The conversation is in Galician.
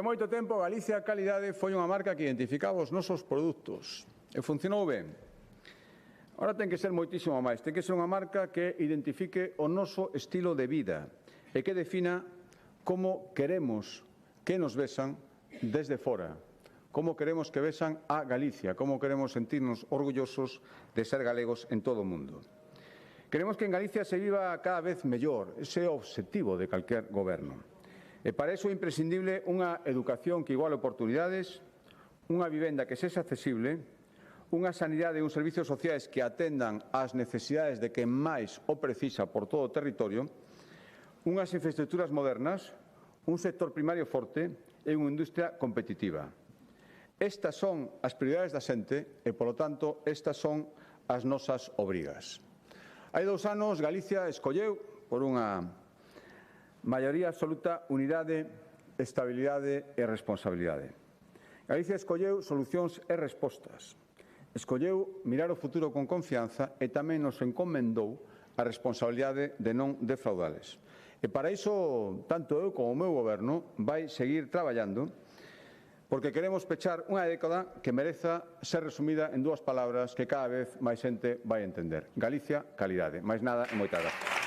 Durante moito tempo, Galicia Calidade foi unha marca que identificaba os nosos produtos e funcionou ben. Ahora ten que ser moitísimo máis, ten que ser unha marca que identifique o noso estilo de vida e que defina como queremos que nos vexan desde fora, como queremos que vexan a Galicia, como queremos sentirnos orgullosos de ser galegos en todo o mundo. Queremos que en Galicia se viva cada vez mellor, ese é o obxectivo de calquer goberno. E para iso é imprescindible unha educación que iguale oportunidades, unha vivenda que sexa accesible, unha sanidade e uns servizos sociais que atendan ás necesidades de quen máis o precisa por todo o territorio, unhas infraestructuras modernas, un sector primario forte e unha industria competitiva. Estas son as prioridades da xente e, polo tanto, estas son as nosas obrigas. Hai 2 anos, Galicia escolleu, por unha maioría absoluta, unidade, estabilidade e responsabilidade. Galicia escolleu solucións e respostas. Escolleu mirar o futuro con confianza e tamén nos encomendou a responsabilidade de non defraudales. E para iso, tanto eu como o meu goberno vai seguir traballando porque queremos pechar unha década que mereza ser resumida en 2 palabras que cada vez máis xente vai entender. Galicia, calidade. Máis nada e moitas grazas.